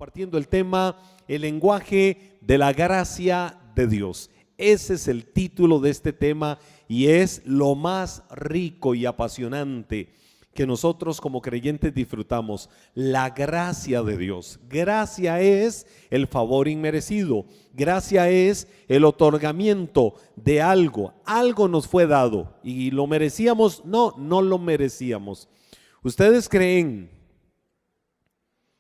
compartiendo el tema, el lenguaje de la gracia de Dios. Ese es el título de este tema y es lo más rico y apasionante que nosotros como creyentes disfrutamos, la gracia de Dios. Gracia es el favor inmerecido, gracia es el otorgamiento de algo, algo nos fue dado y lo merecíamos, no lo merecíamos. ¿Ustedes creen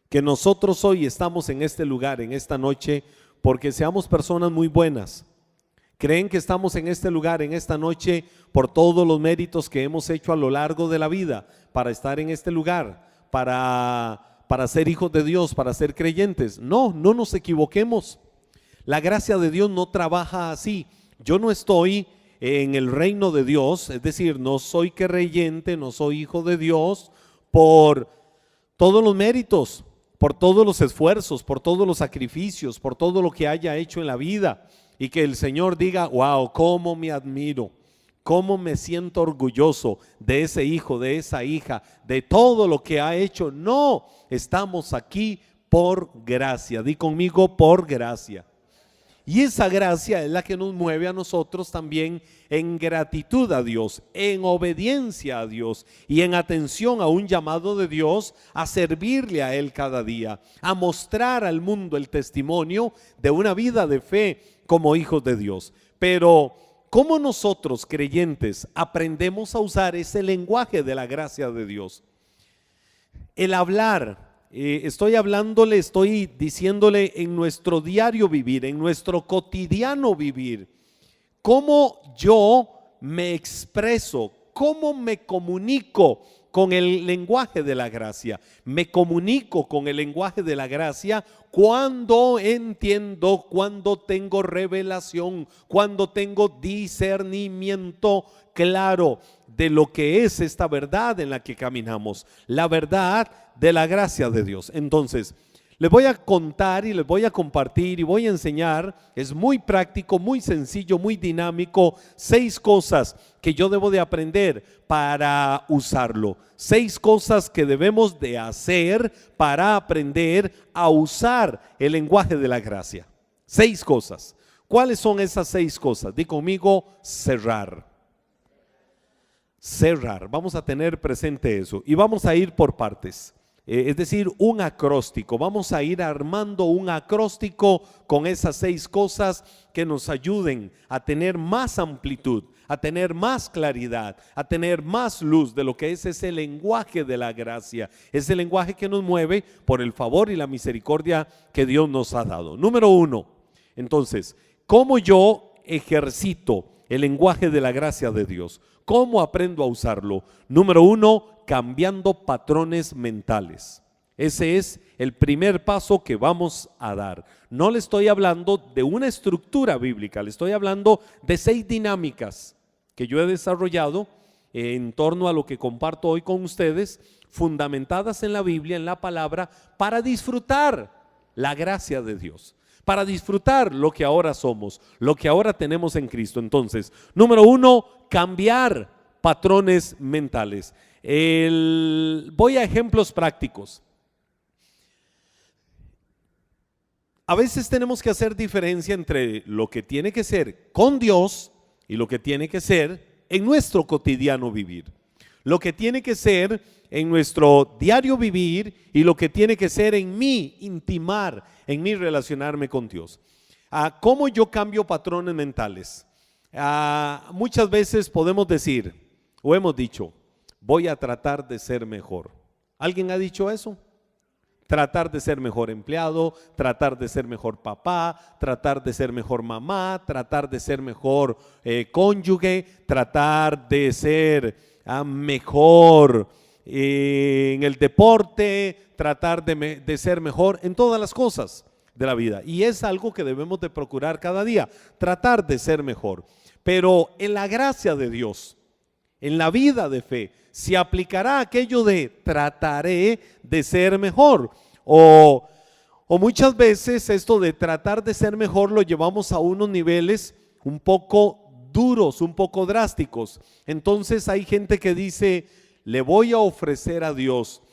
que nosotros hoy estamos en este lugar, en esta noche, porque seamos personas muy buenas? ¿Creen que estamos en este lugar, en esta noche, por todos los méritos que hemos hecho a lo largo de la vida para estar en este lugar, para ser hijos de Dios, para ser creyentes? No nos equivoquemos. La gracia de Dios no trabaja así. Yo no estoy en el reino de Dios, es decir, no soy creyente, no soy hijo de Dios por todos los méritos, por todos los esfuerzos, por todos los sacrificios, por todo lo que haya hecho en la vida y que el Señor diga, wow, cómo me admiro, cómo me siento orgulloso de ese hijo, de esa hija, de todo lo que ha hecho. No, estamos aquí por gracia. Di conmigo, por gracia. Y esa gracia es la que nos mueve a nosotros también en gratitud a Dios, en obediencia a Dios y en atención a un llamado de Dios a servirle a Él cada día, a mostrar al mundo el testimonio de una vida de fe como hijos de Dios. Pero ¿cómo nosotros creyentes aprendemos a usar ese lenguaje de la gracia de Dios? El hablar. Estoy hablándole, estoy diciéndole en nuestro diario vivir, en nuestro cotidiano vivir, cómo yo me expreso, cómo me comunico con el lenguaje de la gracia. Me comunico con el lenguaje de la gracia cuando entiendo, cuando tengo revelación, cuando tengo discernimiento claro de lo que es esta verdad en la que caminamos, la verdad de la gracia de Dios. Entonces, les voy a contar y les voy a compartir y voy a enseñar, es muy práctico, muy sencillo, muy dinámico, 6 cosas que yo debo de aprender para usarlo, 6 cosas que debemos de hacer para aprender a usar el lenguaje de la gracia. 6 cosas. ¿Cuáles son esas 6 cosas? Di conmigo, cerrar. Cerrar, vamos a tener presente eso y vamos a ir por partes. Es decir, un acróstico, vamos a ir armando un acróstico con esas 6 cosas que nos ayuden a tener más amplitud, a tener más claridad, a tener más luz de lo que es ese lenguaje de la gracia, ese lenguaje que nos mueve por el favor y la misericordia que Dios nos ha dado. Número 1, entonces, ¿cómo yo ejercito el lenguaje de la gracia de Dios? ¿Cómo aprendo a usarlo? Número 1, cambiando patrones mentales. Ese es el primer paso que vamos a dar. No le estoy hablando de una estructura bíblica, le estoy hablando de 6 dinámicas que yo he desarrollado en torno a lo que comparto hoy con ustedes, fundamentadas en la Biblia, en la palabra, para disfrutar la gracia de Dios, para disfrutar lo que ahora somos, lo que ahora tenemos en Cristo. Entonces, número 1, cambiar patrones mentales. Voy a ejemplos prácticos. A veces tenemos que hacer diferencia entre lo que tiene que ser con Dios y lo que tiene que ser en nuestro cotidiano vivir. Lo que tiene que ser en nuestro diario vivir y lo que tiene que ser en mí intimar, en mí relacionarme con Dios. ¿Cómo yo cambio patrones mentales? Muchas veces podemos decir o hemos dicho, voy a tratar de ser mejor. ¿Alguien ha dicho eso? Tratar de ser mejor empleado, tratar de ser mejor papá, tratar de ser mejor mamá, tratar de ser mejor cónyuge, tratar de ser mejor en el deporte, tratar de ser mejor en todas las cosas de la vida. Y es algo que debemos de procurar cada día, tratar de ser mejor. Pero en la gracia de Dios, en la vida de fe, se aplicará aquello de trataré de ser mejor. O muchas veces esto de tratar de ser mejor lo llevamos a unos niveles un poco duros, un poco drásticos. Entonces hay gente que dice, le voy a ofrecer a Dios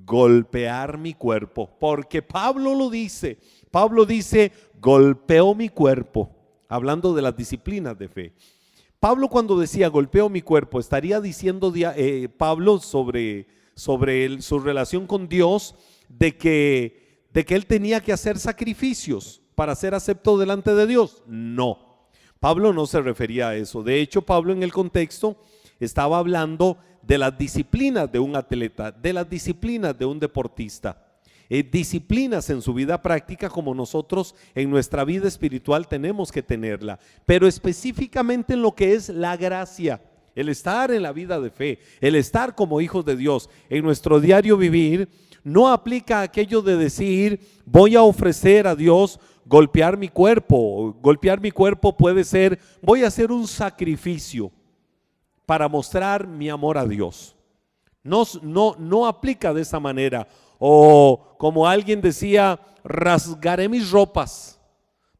golpear mi cuerpo, porque Pablo lo dice. Pablo dice, golpeo mi cuerpo, hablando de las disciplinas de fe. Pablo, cuando decía golpeo mi cuerpo, estaría diciendo Pablo sobre su relación con Dios, de que él tenía que hacer sacrificios para ser acepto delante de Dios. No, Pablo no se refería a eso. De hecho, Pablo en el contexto estaba hablando de las disciplinas de un atleta, de las disciplinas de un deportista. Disciplinas en su vida práctica como nosotros en nuestra vida espiritual tenemos que tenerla, pero específicamente en lo que es la gracia, el estar en la vida de fe, el estar como hijos de Dios en nuestro diario vivir, no aplica aquello de decir voy a ofrecer a Dios golpear mi cuerpo. Golpear mi cuerpo puede ser voy a hacer un sacrificio para mostrar mi amor a Dios. No aplica de esa manera. O como alguien decía, rasgaré mis ropas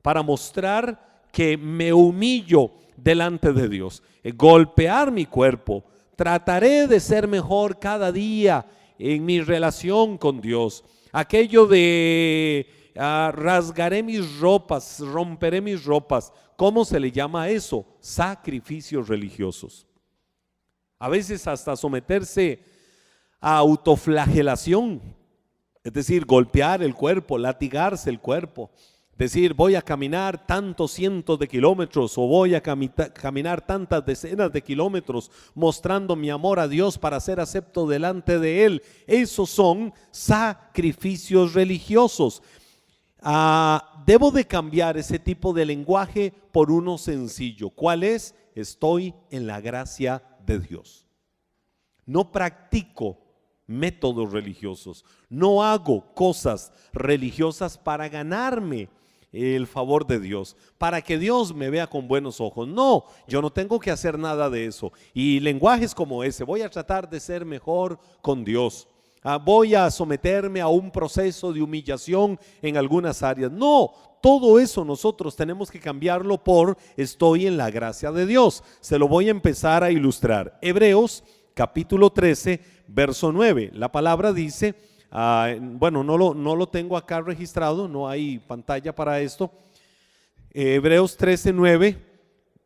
para mostrar que me humillo delante de Dios. Golpear mi cuerpo. Trataré de ser mejor cada día en mi relación con Dios. Aquello de rasgaré mis ropas, romperé mis ropas. ¿Cómo se le llama a eso? Sacrificios religiosos. A veces hasta someterse a autoflagelación, es decir, golpear el cuerpo, latigarse el cuerpo, decir voy a caminar tantos cientos de kilómetros o voy a caminar tantas decenas de kilómetros mostrando mi amor a Dios para ser acepto delante de Él. Esos son sacrificios religiosos. Debo de cambiar ese tipo de lenguaje por uno sencillo. ¿Cuál es? Estoy en la gracia de Dios. No practico métodos religiosos, no hago cosas religiosas para ganarme el favor de Dios, para que Dios me vea con buenos ojos. No, yo no tengo que hacer nada de eso. Y lenguajes como ese, voy a tratar de ser mejor con Dios, voy a someterme a un proceso de humillación en algunas áreas. No, todo eso nosotros tenemos que cambiarlo por estoy en la gracia de Dios. Se lo voy a empezar a ilustrar. Hebreos capítulo 13, verso 9. La palabra dice, bueno, no lo tengo acá registrado, no hay pantalla para esto. Hebreos 13, 9,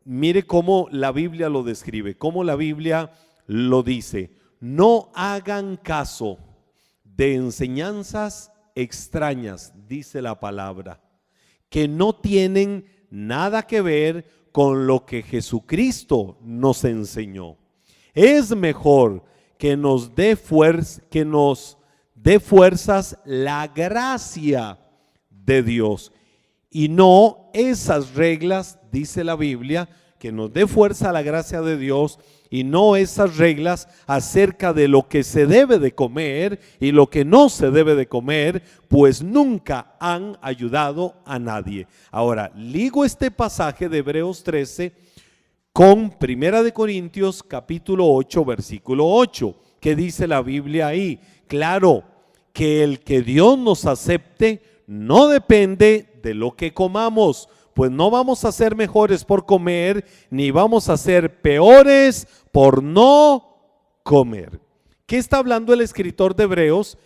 mire cómo la Biblia lo describe, cómo la Biblia lo dice. No hagan caso de enseñanzas extrañas, dice la palabra, que no tienen nada que ver con lo que Jesucristo nos enseñó. Es mejor que nos dé fuerzas la gracia de Dios y no esas reglas, dice la Biblia, que nos dé fuerza la gracia de Dios y no esas reglas acerca de lo que se debe de comer y lo que no se debe de comer, pues nunca han ayudado a nadie. Ahora, ligo este pasaje de Hebreos 13 con Primera de Corintios capítulo 8, versículo 8, que dice la Biblia ahí. Claro, que el que Dios nos acepte no depende de lo que comamos, pues no vamos a ser mejores por comer, ni vamos a ser peores por no comer. ¿Qué está hablando el escritor de Hebreos?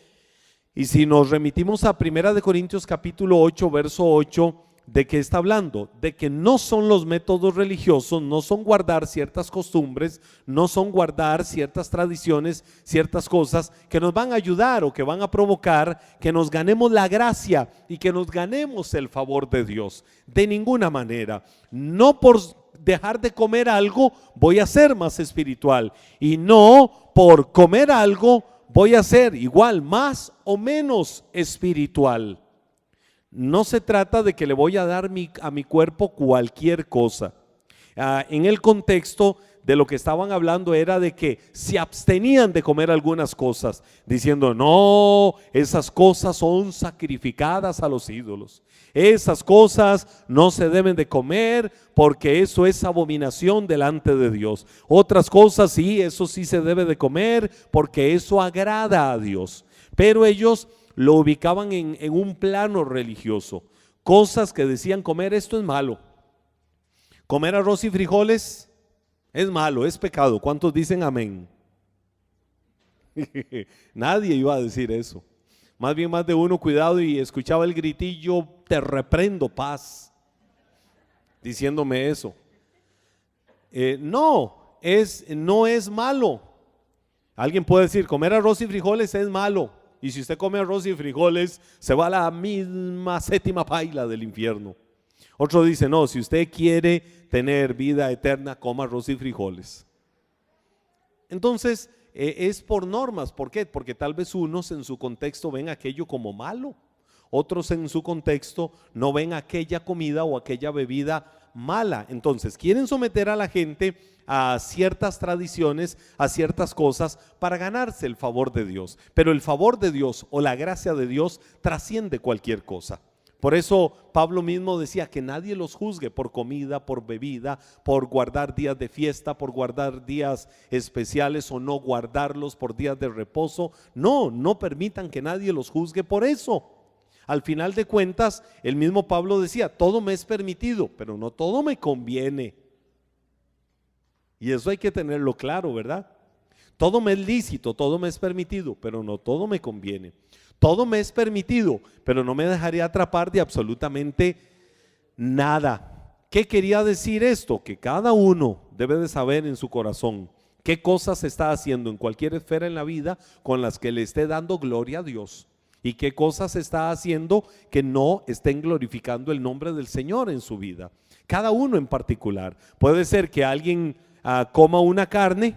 Y si nos remitimos a Primera de Corintios capítulo 8, verso 8, ¿de qué está hablando? De que no son los métodos religiosos, no son guardar ciertas costumbres, no son guardar ciertas tradiciones, ciertas cosas que nos van a ayudar o que van a provocar que nos ganemos la gracia y que nos ganemos el favor de Dios. De ninguna manera. No por dejar de comer algo voy a ser más espiritual y no por comer algo voy a ser igual, más o menos espiritual. No se trata de que le voy a dar a mi cuerpo cualquier cosa. En el contexto de lo que estaban hablando era de que se abstenían de comer algunas cosas, diciendo no, esas cosas son sacrificadas a los ídolos. Esas cosas no se deben de comer porque eso es abominación delante de Dios. Otras cosas sí, eso sí se debe de comer porque eso agrada a Dios. Pero ellos lo ubicaban en un plano religioso, cosas que decían comer esto es malo, comer arroz y frijoles es malo, es pecado. ¿Cuántos dicen amén? Nadie iba a decir eso. Más bien más de uno, cuidado, y escuchaba el gritillo, te reprendo, paz, diciéndome eso. No es malo. Alguien puede decir, comer arroz y frijoles es malo. Y si usted come arroz y frijoles, se va a la misma séptima paila del infierno. Otro dice, no, si usted quiere tener vida eterna, coma arroz y frijoles. Entonces, es por normas. ¿Por qué? Porque tal vez unos en su contexto ven aquello como malo. Otros en su contexto no ven aquella comida o aquella bebida mala. Entonces quieren someter a la gente a ciertas tradiciones, a ciertas cosas para ganarse el favor de Dios. Pero el favor de Dios o la gracia de Dios trasciende cualquier cosa. Por eso Pablo mismo decía que nadie los juzgue por comida, por bebida, por guardar días de fiesta, por guardar días especiales o no guardarlos, por días de reposo. No permitan que nadie los juzgue por eso. Al final de cuentas, el mismo Pablo decía, todo me es permitido, pero no todo me conviene. Y eso hay que tenerlo claro, ¿verdad? Todo me es lícito, todo me es permitido, pero no todo me conviene. Todo me es permitido, pero no me dejaré atrapar de absolutamente nada. ¿Qué quería decir esto? Que cada uno debe de saber en su corazón qué cosas está haciendo en cualquier esfera en la vida con las que le esté dando gloria a Dios. Y qué cosas está haciendo que no estén glorificando el nombre del Señor en su vida. Cada uno en particular. Puede ser que alguien coma una carne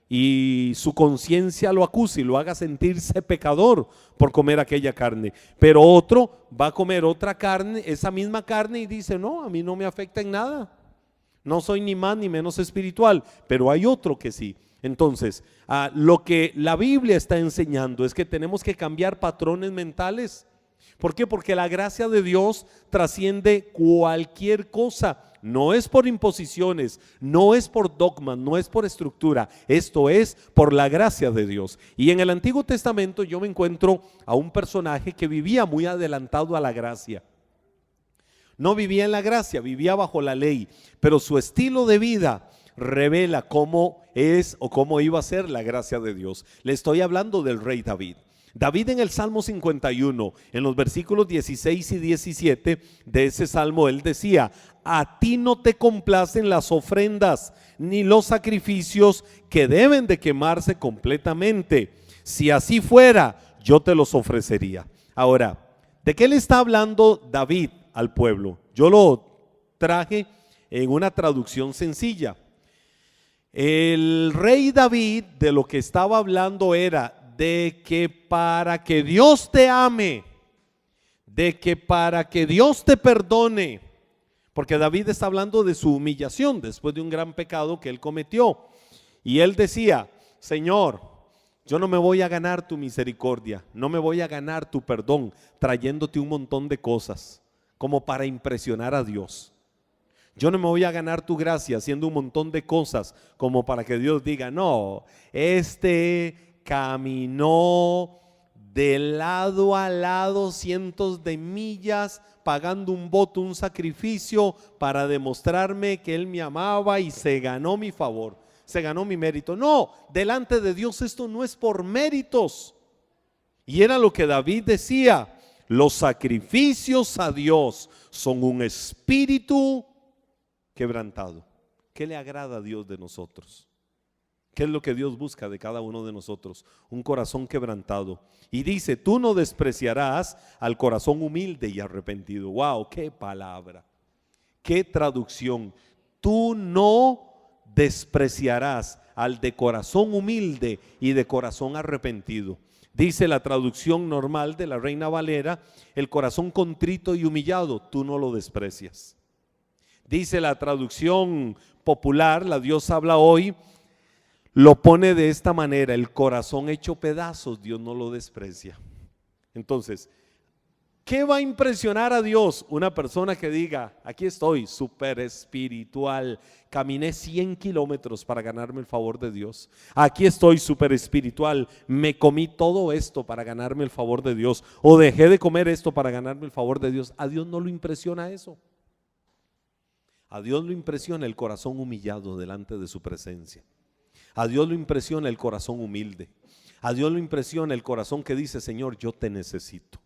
y su conciencia lo acuse y lo haga sentirse pecador por comer aquella carne. Pero otro va a comer otra carne, esa misma carne, y dice, no, a mí no me afecta en nada. No soy ni más ni menos espiritual, pero hay otro que sí. Entonces, lo que la Biblia está enseñando es que tenemos que cambiar patrones mentales. ¿Por qué? Porque la gracia de Dios trasciende cualquier cosa. No es por imposiciones, no es por dogmas, no es por estructura. Esto es por la gracia de Dios. Y en el Antiguo Testamento yo me encuentro a un personaje que vivía muy adelantado a la gracia. No vivía en la gracia, vivía bajo la ley, pero su estilo de vida revela cómo es o cómo iba a ser la gracia de Dios. Le estoy hablando del rey David. David en el Salmo 51, en los versículos 16 y 17 de ese salmo, él decía, a ti no te complacen las ofrendas ni los sacrificios que deben de quemarse completamente. Si así fuera, yo te los ofrecería. Ahora, ¿de qué le está hablando David al pueblo? Yo lo traje en una traducción sencilla. El rey David de lo que estaba hablando era de que para que Dios te ame, de que para que Dios te perdone, porque David está hablando de su humillación después de un gran pecado que él cometió, y él decía, Señor, yo no me voy a ganar tu misericordia, no me voy a ganar tu perdón trayéndote un montón de cosas como para impresionar a Dios. Yo no me voy a ganar tu gracia haciendo un montón de cosas como para que Dios diga, no, caminó de lado a lado cientos de millas pagando un voto, un sacrificio para demostrarme que él me amaba y se ganó mi favor, se ganó mi mérito. No, delante de Dios esto no es por méritos. Y era lo que David decía, los sacrificios a Dios son un espíritu quebrantado. ¿Qué le agrada a Dios de nosotros? ¿Qué es lo que Dios busca de cada uno de nosotros? Un corazón quebrantado. Y dice, tú no despreciarás al corazón humilde y arrepentido. ¡Wow! ¡Qué palabra! ¡Qué traducción! Tú no despreciarás al de corazón humilde y de corazón arrepentido. Dice la traducción normal de la Reina Valera, el corazón contrito y humillado, tú no lo desprecias. Dice la traducción popular, la Dios habla hoy, lo pone de esta manera, el corazón hecho pedazos, Dios no lo desprecia. Entonces, ¿qué va a impresionar a Dios? Una persona que diga, aquí estoy, súper espiritual, caminé 100 kilómetros para ganarme el favor de Dios. Aquí estoy súper espiritual, me comí todo esto para ganarme el favor de Dios, o dejé de comer esto para ganarme el favor de Dios. A Dios no lo impresiona eso. A Dios lo impresiona el corazón humillado delante de su presencia. A Dios lo impresiona el corazón humilde. A Dios lo impresiona el corazón que dice: Señor, yo te necesito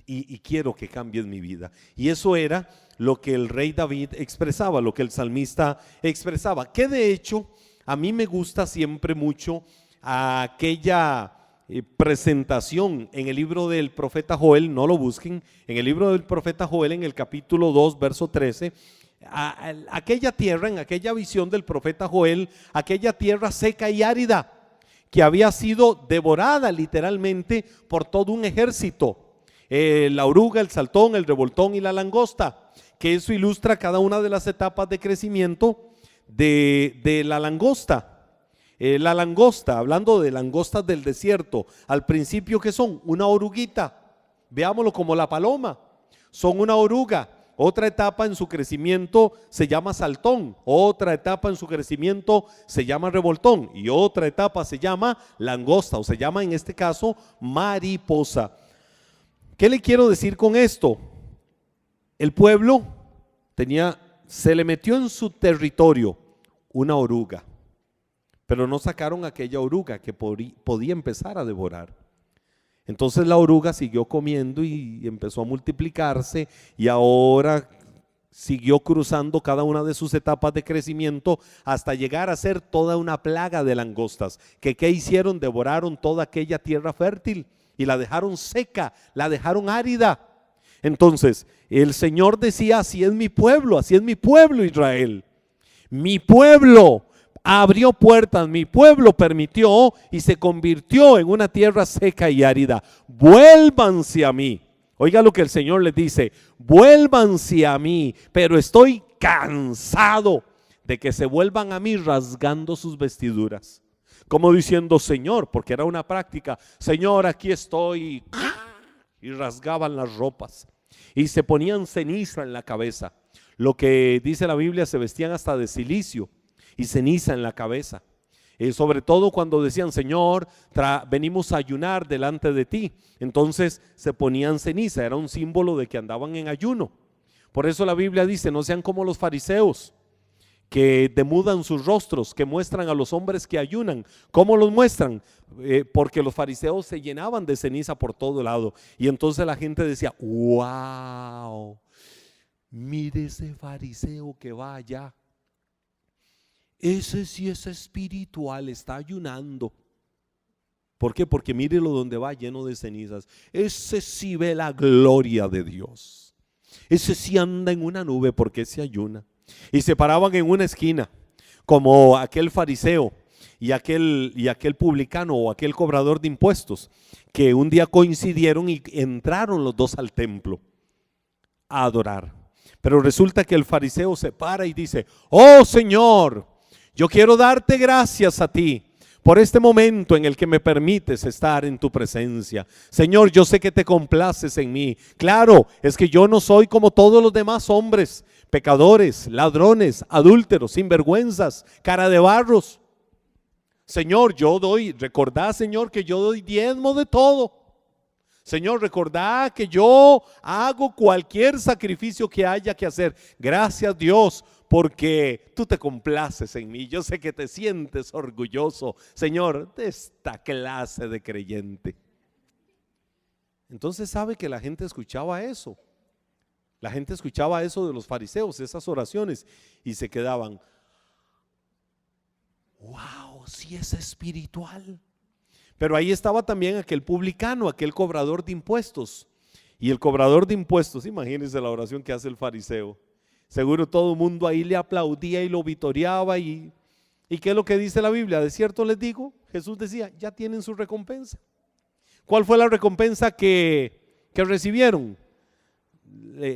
y quiero que cambies mi vida. Y eso era lo que el rey David expresaba, lo que el salmista expresaba, que de hecho a mí me gusta siempre mucho aquella presentación en el libro del profeta Joel. No lo busquen, en el libro del profeta Joel, en el capítulo 2, verso 13, aquella tierra, en aquella visión del profeta Joel, aquella tierra seca y árida que había sido devorada literalmente por todo un ejército, la oruga, el saltón, el revoltón y la langosta, que eso ilustra cada una de las etapas de crecimiento de la langosta. La langosta, hablando de langostas del desierto, al principio, ¿qué son? Una oruguita, veámoslo como la paloma, son una oruga. Otra etapa en su crecimiento se llama saltón, otra etapa en su crecimiento se llama revoltón y otra etapa se llama langosta, o se llama en este caso mariposa. ¿Qué le quiero decir con esto? El pueblo se le metió en su territorio una oruga, pero no sacaron aquella oruga que podía empezar a devorar. Entonces la oruga siguió comiendo y empezó a multiplicarse, y ahora siguió cruzando cada una de sus etapas de crecimiento hasta llegar a ser toda una plaga de langostas, que ¿qué hicieron? Devoraron toda aquella tierra fértil y la dejaron seca, la dejaron árida. Entonces el Señor decía: así es mi pueblo Israel. Mi pueblo abrió puertas, mi pueblo permitió y se convirtió en una tierra seca y árida. Vuélvanse a mí. Oiga lo que el Señor les dice: vuélvanse a mí, pero estoy cansado de que se vuelvan a mí rasgando sus vestiduras. Como diciendo: Señor, porque era una práctica, Señor, aquí estoy, y rasgaban las ropas y se ponían ceniza en la cabeza. Lo que dice la Biblia, se vestían hasta de silicio y ceniza en la cabeza, sobre todo cuando decían: Señor, venimos a ayunar delante de ti. Entonces se ponían ceniza, era un símbolo de que andaban en ayuno. Por eso la Biblia dice: no sean como los fariseos, que demudan sus rostros, que muestran a los hombres que ayunan. ¿Cómo los muestran? Porque los fariseos se llenaban de ceniza por todo lado, y entonces la gente decía: wow, mire ese fariseo que va allá, ese sí es espiritual, está ayunando. ¿Por qué? Porque mírelo donde va, lleno de cenizas. Ese sí ve la gloria de Dios, ese sí anda en una nube, porque ese ayuna. Y se paraban en una esquina como aquel fariseo y aquel publicano o aquel cobrador de impuestos, que un día coincidieron y entraron los dos al templo a adorar. Pero resulta que el fariseo se para y dice: oh Señor, yo quiero darte gracias a ti por este momento en el que me permites estar en tu presencia. Señor, yo sé que te complaces en mí. Claro, es que yo no soy como todos los demás hombres, pecadores, ladrones, adúlteros, sinvergüenzas, cara de barros. Señor, recordá, Señor, que yo doy diezmo de todo. Señor, recordá que yo hago cualquier sacrificio que haya que hacer. Gracias, Dios, porque tú te complaces en mí. Yo sé que te sientes orgulloso, Señor, de esta clase de creyente. Entonces sabe que la gente escuchaba eso. La gente escuchaba eso de los fariseos, esas oraciones, y se quedaban: wow, sí es espiritual. Pero ahí estaba también aquel publicano, aquel cobrador de impuestos. Y el cobrador de impuestos, imagínense la oración que hace el fariseo. Seguro todo el mundo ahí le aplaudía y lo vitoreaba. ¿Y qué es lo que dice la Biblia? De cierto les digo, Jesús decía: ya tienen su recompensa. ¿Cuál fue la recompensa que recibieron?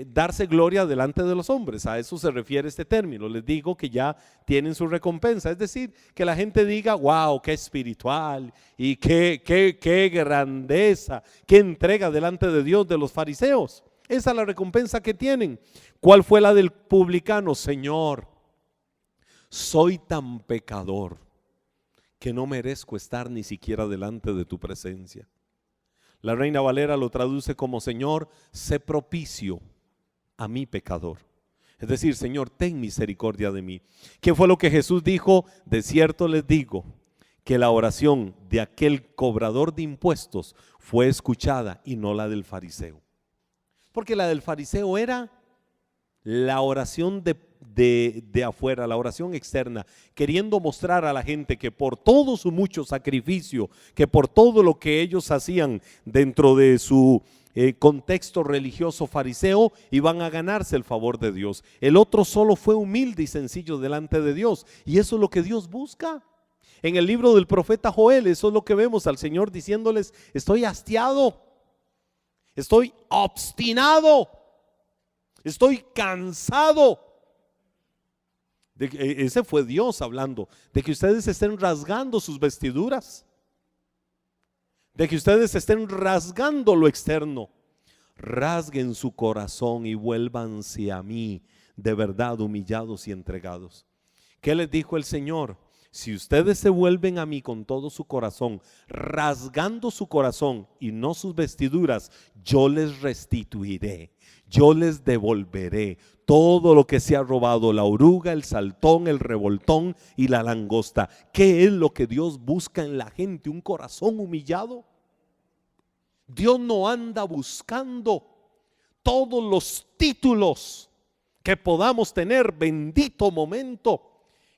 Darse gloria delante de los hombres. A eso se refiere este término. Les digo que ya tienen su recompensa. Es decir, que la gente diga: wow, qué espiritual y qué grandeza, qué entrega delante de Dios de los fariseos. Esa es la recompensa que tienen. ¿Cuál fue la del publicano? Señor, soy tan pecador que no merezco estar ni siquiera delante de tu presencia. La Reina Valera lo traduce como: Señor, sé propicio a mi pecador. Es decir, Señor, ten misericordia de mí. ¿Qué fue lo que Jesús dijo? De cierto les digo que la oración de aquel cobrador de impuestos fue escuchada y no la del fariseo. Porque la del fariseo era la oración de afuera, la oración externa, queriendo mostrar a la gente que por todo su mucho sacrificio, que por todo lo que ellos hacían dentro de su contexto religioso fariseo, iban a ganarse el favor de Dios. El otro solo fue humilde y sencillo delante de Dios, y eso es lo que Dios busca. En el libro del profeta Joel, eso es lo que vemos al Señor diciéndoles: estoy hastiado, estoy obstinado, estoy cansado. Ese fue Dios hablando, de que ustedes estén rasgando sus vestiduras, de que ustedes estén rasgando lo externo. Rasguen su corazón y vuélvanse a mí, de verdad humillados y entregados. ¿Qué les dijo el Señor? Si ustedes se vuelven a mí con todo su corazón, rasgando su corazón y no sus vestiduras, yo les restituiré, yo les devolveré todo lo que se ha robado, la oruga, el saltón, el revoltón y la langosta. ¿Qué es lo que Dios busca en la gente? Un corazón humillado. Dios no anda buscando todos los títulos que podamos tener. Bendito momento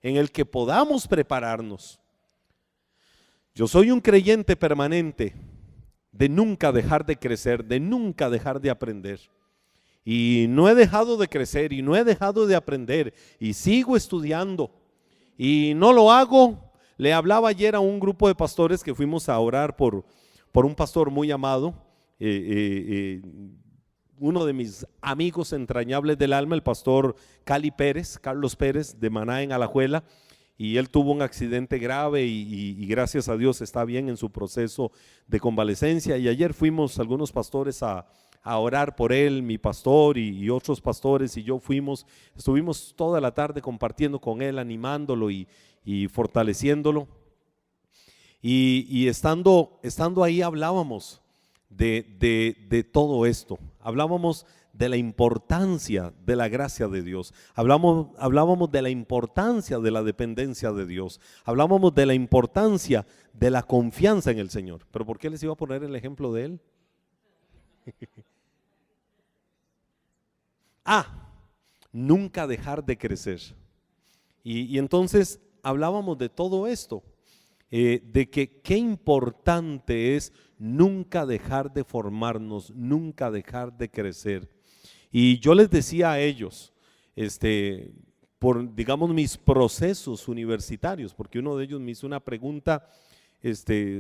en el que podamos prepararnos. Yo soy un creyente permanente de nunca dejar de crecer, de nunca dejar de aprender. Y no he dejado de crecer y no he dejado de aprender y sigo estudiando y no lo hago. Le hablaba ayer a un grupo de pastores que fuimos a orar por un pastor muy amado, uno de mis amigos entrañables del alma, el pastor Carlos Pérez de Maná en Alajuela, y él tuvo un accidente grave y gracias a Dios está bien en su proceso de convalecencia. Y ayer fuimos algunos pastores a orar por él, mi pastor y otros pastores y yo estuvimos toda la tarde compartiendo con él, animándolo y fortaleciéndolo. Y estando ahí hablábamos de todo esto, hablábamos de la importancia de la gracia de Dios, hablábamos de la importancia de la dependencia de Dios, hablábamos de la importancia de la confianza en el Señor. ¿Pero por qué les iba a poner el ejemplo de él? Nunca dejar de crecer. Y entonces hablábamos de todo esto, de que qué importante es nunca dejar de formarnos, nunca dejar de crecer. Y yo les decía a ellos, por digamos mis procesos universitarios, porque uno de ellos me hizo una pregunta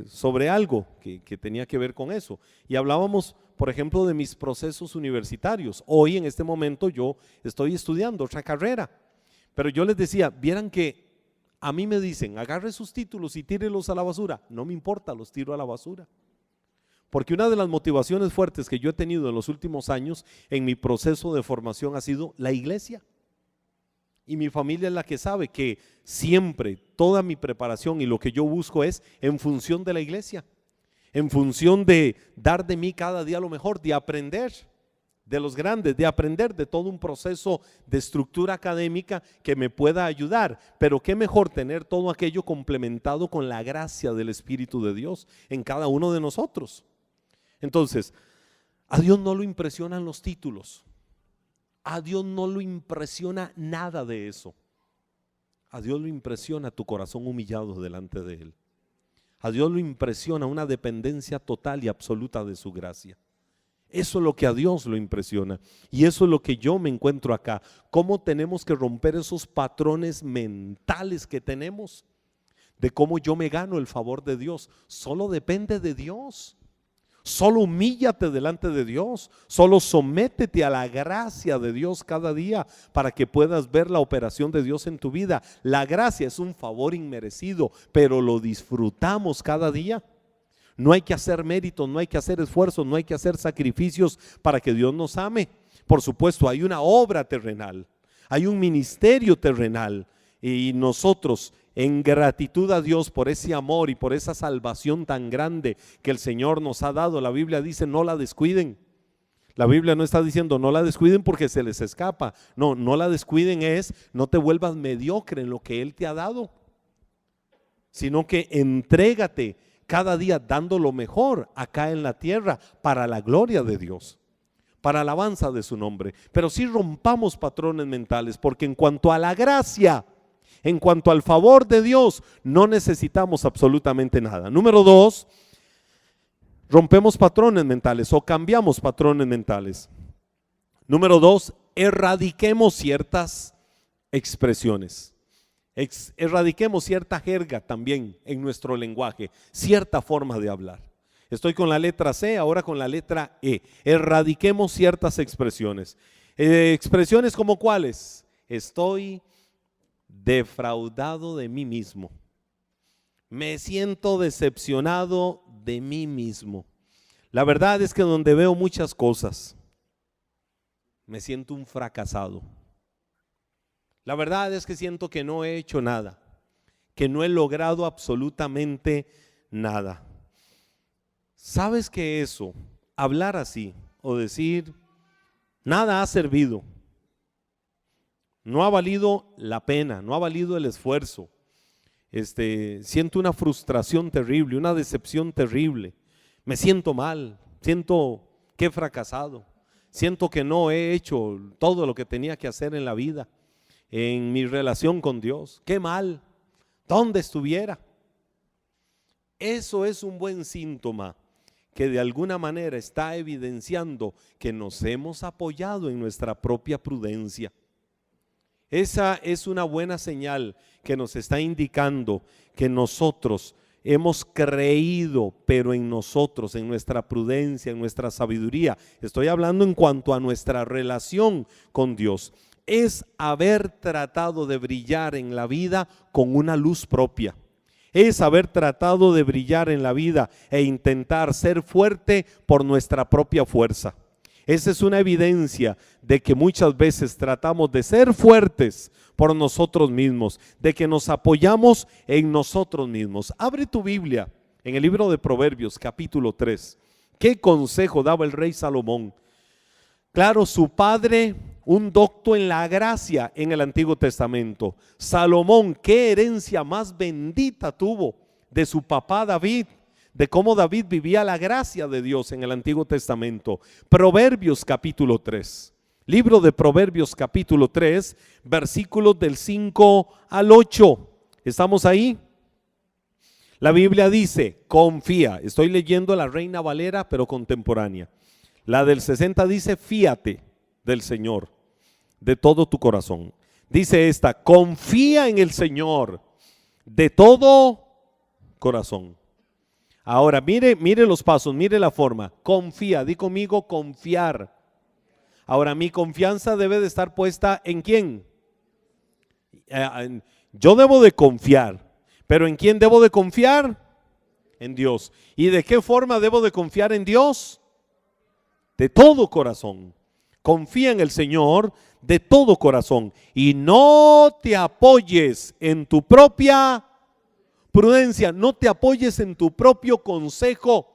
sobre algo que tenía que ver con eso, y hablábamos por ejemplo de mis procesos universitarios. Hoy en este momento yo estoy estudiando otra carrera, pero yo les decía, vieran que a mí me dicen, agarre sus títulos y tírelos a la basura. No me importa, los tiro a la basura. Porque una de las motivaciones fuertes que yo he tenido en los últimos años en mi proceso de formación ha sido la iglesia. Y mi familia es la que sabe que siempre toda mi preparación y lo que yo busco es en función de la iglesia, en función de dar de mí cada día lo mejor, de aprender de los grandes, de aprender de todo un proceso de estructura académica que me pueda ayudar. Pero qué mejor tener todo aquello complementado con la gracia del Espíritu de Dios en cada uno de nosotros. Entonces, a Dios no lo impresionan los títulos, a Dios no lo impresiona nada de eso. A Dios lo impresiona tu corazón humillado delante de Él. A Dios lo impresiona una dependencia total y absoluta de su gracia. Eso es lo que a Dios lo impresiona, y eso es lo que yo me encuentro acá. Cómo tenemos que romper esos patrones mentales que tenemos de cómo yo me gano el favor de Dios. Solo depende de Dios. Solo humíllate delante de Dios, solo sométete a la gracia de Dios cada día para que puedas ver la operación de Dios en tu vida. La gracia es un favor inmerecido, pero lo disfrutamos cada día. No hay que hacer méritos, no hay que hacer esfuerzos, no hay que hacer sacrificios para que Dios nos ame. Por supuesto, hay una obra terrenal, hay un ministerio terrenal, y nosotros en gratitud a Dios por ese amor y por esa salvación tan grande que el Señor nos ha dado. La Biblia dice no la descuiden. La Biblia no está diciendo no la descuiden porque se les escapa. No la descuiden es no te vuelvas mediocre en lo que Él te ha dado. sino que entrégate cada día dando lo mejor acá en la tierra para la gloria de Dios, para alabanza de su nombre. Pero sí rompamos patrones mentales, porque en cuanto a la gracia, en cuanto al favor de Dios, no necesitamos absolutamente nada. Número 2, rompemos patrones mentales o cambiamos patrones mentales. Número 2, erradiquemos ciertas expresiones. Erradiquemos cierta jerga también en nuestro lenguaje, cierta forma de hablar. Estoy con la letra C, ahora con la letra E. Erradiquemos ciertas expresiones. Expresiones como ¿cuáles? Estoy defraudado de mí mismo. Me siento decepcionado de mí mismo. La verdad es que donde veo muchas cosas, me siento un fracasado. La verdad es que siento que no he hecho nada, que no he logrado absolutamente nada. ¿Sabes qué eso? Hablar así o decir nada ha servido, no ha valido la pena, no ha valido el esfuerzo. Siento una frustración terrible, una decepción terrible. Me siento mal, siento que he fracasado, siento que no he hecho todo lo que tenía que hacer en la vida, en mi relación con Dios. Qué mal, ¿dónde estuviera? Eso es un buen síntoma que de alguna manera está evidenciando que nos hemos apoyado en nuestra propia prudencia. Esa es una buena señal que nos está indicando que nosotros hemos creído, pero en nosotros, en nuestra prudencia, en nuestra sabiduría. Estoy hablando en cuanto a nuestra relación con Dios. Es haber tratado de brillar en la vida con una luz propia. Es haber tratado de brillar en la vida e intentar ser fuerte por nuestra propia fuerza. Esa es una evidencia de que muchas veces tratamos de ser fuertes por nosotros mismos, de que nos apoyamos en nosotros mismos. Abre tu Biblia en el libro de Proverbios, capítulo 3. ¿Qué consejo daba el rey Salomón? Claro, su padre, un docto en la gracia en el Antiguo Testamento. Salomón, qué herencia más bendita tuvo de su papá David, de cómo David vivía la gracia de Dios en el Antiguo Testamento. Proverbios capítulo 3, libro de Proverbios capítulo 3, versículos del 5 al 8. ¿Estamos ahí? La Biblia dice, confía. Estoy leyendo la Reina Valera, pero contemporánea. La del 60 dice, fíate del Señor de todo tu corazón. Dice esta, confía en el Señor de todo corazón. Ahora mire los pasos, mire la forma. Confía, di conmigo, confiar. Ahora mi confianza debe de estar puesta ¿en quién? Yo debo de confiar, pero ¿en quién debo de confiar? En Dios. ¿Y de qué forma debo de confiar en Dios? De todo corazón. Confía en el Señor de todo corazón y no te apoyes en tu propia prudencia, no te apoyes en tu propio consejo,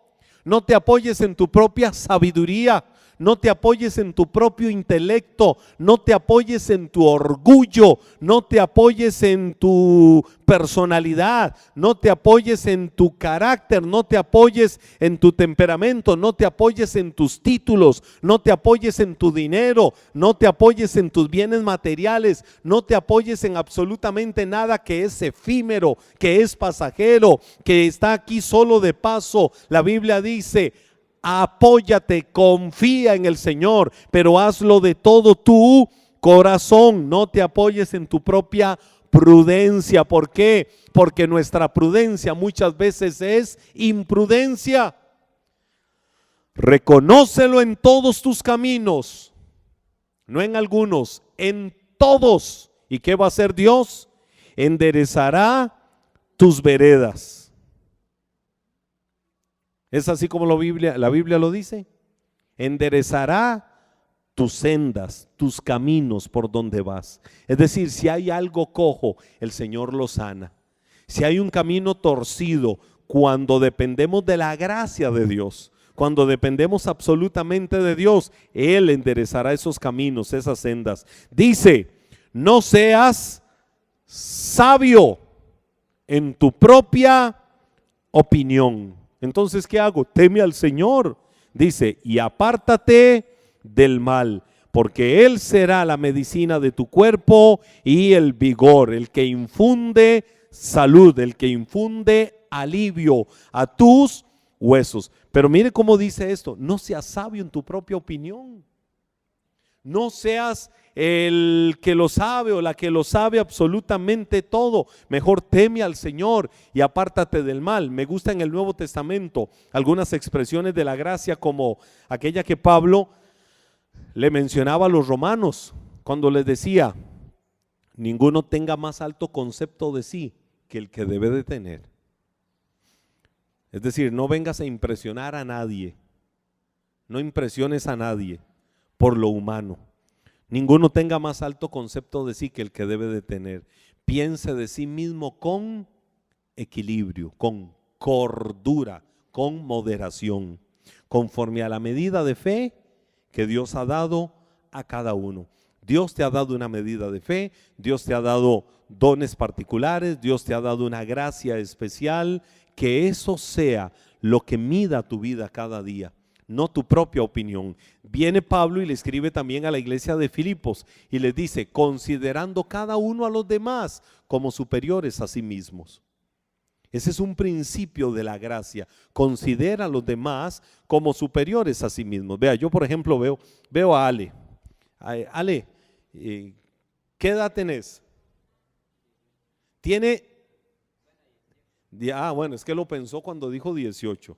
no te apoyes en tu propia sabiduría, no te apoyes en tu propio intelecto, no te apoyes en tu orgullo, no te apoyes en tu personalidad, no te apoyes en tu carácter, no te apoyes en tu temperamento, no te apoyes en tus títulos, no te apoyes en tu dinero, no te apoyes en tus bienes materiales, no te apoyes en absolutamente nada que es efímero, que es pasajero, que está aquí solo de paso. La Biblia dice, apóyate, confía en el Señor, pero hazlo de todo tu corazón. No te apoyes en tu propia prudencia. ¿Por qué? Porque nuestra prudencia muchas veces es imprudencia. Reconócelo en todos tus caminos, no en algunos, en todos. ¿Y qué va a hacer Dios? Enderezará tus veredas. ¿Es así como la Biblia lo dice? Enderezará tus sendas, tus caminos por donde vas. Es decir, si hay algo cojo, el Señor lo sana. Si hay un camino torcido, cuando dependemos de la gracia de Dios, cuando dependemos absolutamente de Dios, Él enderezará esos caminos, esas sendas. Dice, no seas sabio. en tu propia opinión. Entonces, ¿qué hago? Teme al Señor. Dice, y apártate del mal, porque Él será la medicina de tu cuerpo y el vigor, el que infunde salud, el que infunde alivio a tus huesos. Pero mire cómo dice esto: no seas sabio en tu propia opinión. No seas el que lo sabe o la que lo sabe absolutamente todo. Mejor teme al Señor y apártate del mal. Me gusta en el Nuevo Testamento algunas expresiones de la gracia, como aquella que Pablo le mencionaba a los romanos cuando les decía: ninguno tenga más alto concepto de sí que el que debe de tener. Es decir, no vengas a impresionar a nadie, no impresiones a nadie por lo humano. Ninguno tenga más alto concepto de sí que el que debe de tener. Piense de sí mismo con equilibrio, con cordura, con moderación, conforme a la medida de fe que Dios ha dado a cada uno. Dios te ha dado una medida de fe, Dios te ha dado dones particulares, Dios te ha dado una gracia especial. Que eso sea lo que mida tu vida cada día, no tu propia opinión. Viene Pablo y le escribe también a la iglesia de Filipos y les dice: considerando cada uno a los demás como superiores a sí mismos. Ese es un principio de la gracia. Considera a los demás como superiores a sí mismos. Vea, yo por ejemplo veo a Ale. Ale, ¿qué edad tenés? Tiene... bueno, es que lo pensó cuando dijo 18.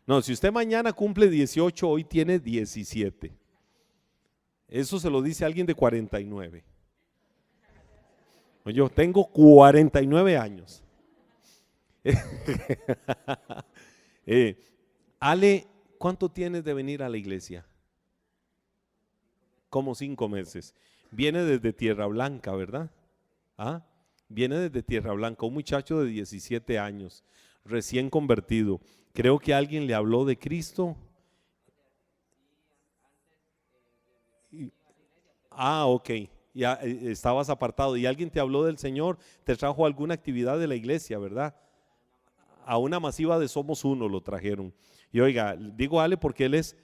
No, si usted mañana cumple 18, hoy tiene 17. Eso se lo dice alguien de 49. Yo tengo 49 años. Ale, ¿cuánto tienes de venir a la iglesia? Como 5 meses. Viene desde Tierra Blanca, ¿verdad? Viene desde Tierra Blanca, un muchacho de 17 años, recién convertido. Creo que alguien le habló de Cristo. Ok, ya estabas apartado y alguien te habló del Señor, te trajo a alguna actividad de la iglesia, ¿verdad? A una masiva de Somos Uno lo trajeron. Y oiga, digo Ale porque él es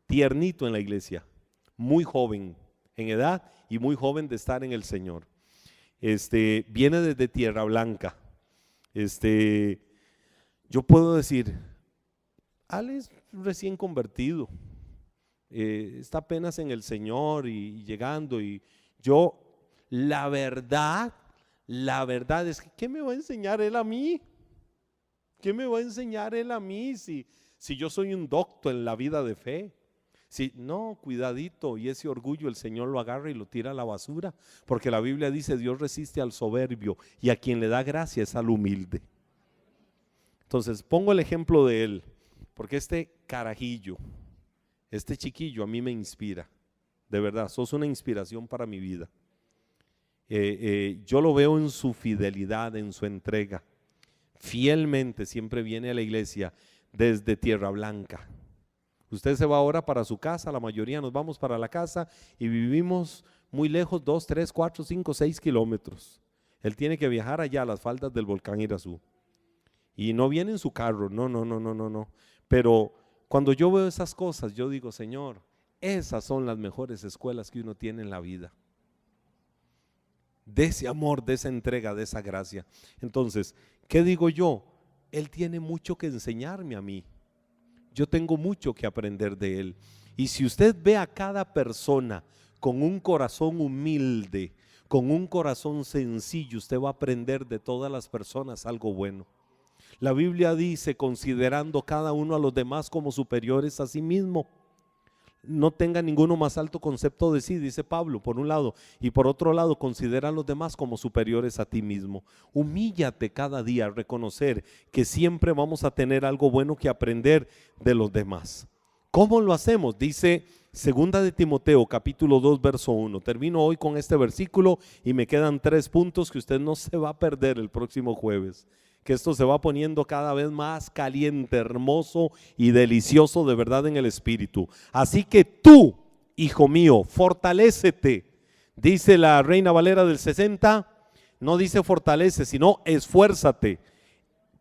tiernito en la iglesia, muy joven en edad y muy joven de estar en el Señor. Viene desde Tierra Blanca. Yo puedo decir, Ale es recién convertido, está apenas en el Señor y llegando, y yo, la verdad es que ¿qué me va a enseñar él a mí? ¿Qué me va a enseñar él a mí si yo soy un docto en la vida de fe? No, cuidadito, y ese orgullo el Señor lo agarra y lo tira a la basura, porque la Biblia dice: Dios resiste al soberbio y a quien le da gracia es al humilde. Entonces pongo el ejemplo de él, porque este carajillo, este chiquillo a mí me inspira, de verdad, sos una inspiración para mi vida. Yo lo veo en su fidelidad, en su entrega. Fielmente siempre viene a la iglesia desde Tierra Blanca. Usted se va ahora para su casa, la mayoría nos vamos para la casa y vivimos muy lejos, 2, 3, 4, 5, 6 kilómetros. Él tiene que viajar allá a las faldas del volcán Irazú. Y no viene en su carro, no. Pero cuando yo veo esas cosas, yo digo: Señor, esas son las mejores escuelas que uno tiene en la vida. De ese amor, de esa entrega, de esa gracia. Entonces, ¿qué digo yo? Él tiene mucho que enseñarme a mí. Yo tengo mucho que aprender de él. Y si usted ve a cada persona con un corazón humilde, con un corazón sencillo, usted va a aprender de todas las personas algo bueno. La Biblia dice: considerando cada uno a los demás como superiores a sí mismo. No tenga ninguno más alto concepto de sí, dice Pablo, por un lado, y por otro lado, considera a los demás como superiores a ti mismo. Humíllate cada día a reconocer que siempre vamos a tener algo bueno que aprender de los demás. ¿Cómo lo hacemos? Dice 2 de Timoteo capítulo 2 verso 1. Termino hoy con este versículo y me quedan 3 puntos que usted no se va a perder el próximo jueves, que esto se va poniendo cada vez más caliente, hermoso y delicioso de verdad en el Espíritu. Así que tú, hijo mío, fortalécete, dice la Reina Valera del 60, no dice fortalece, sino esfuérzate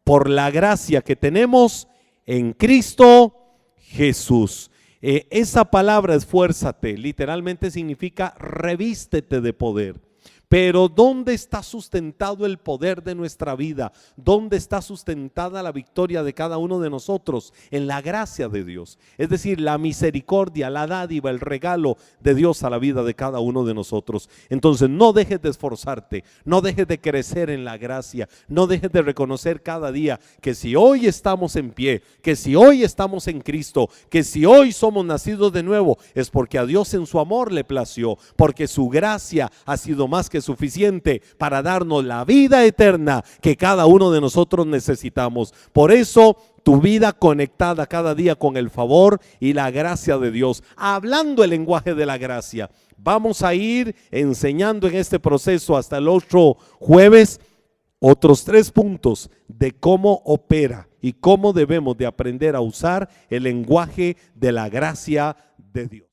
por la gracia que tenemos en Cristo Jesús. Esa palabra esfuérzate literalmente significa revístete de poder. Pero ¿dónde está sustentado el poder de nuestra vida? ¿Dónde está sustentada la victoria de cada uno de nosotros? En la gracia de Dios. Es decir, la misericordia, la dádiva, el regalo de Dios a la vida de cada uno de nosotros. Entonces no dejes de esforzarte, no dejes de crecer en la gracia, no dejes de reconocer cada día que si hoy estamos en pie, que si hoy estamos en Cristo, que si hoy somos nacidos de nuevo, es porque a Dios en su amor le plació, porque su gracia ha sido más que suficiente para darnos la vida eterna que cada uno de nosotros necesitamos. Por eso tu vida conectada cada día con el favor y la gracia de Dios, hablando el lenguaje de la gracia. Vamos a ir enseñando en este proceso hasta el otro jueves otros 3 puntos de cómo opera y cómo debemos de aprender a usar el lenguaje de la gracia de Dios.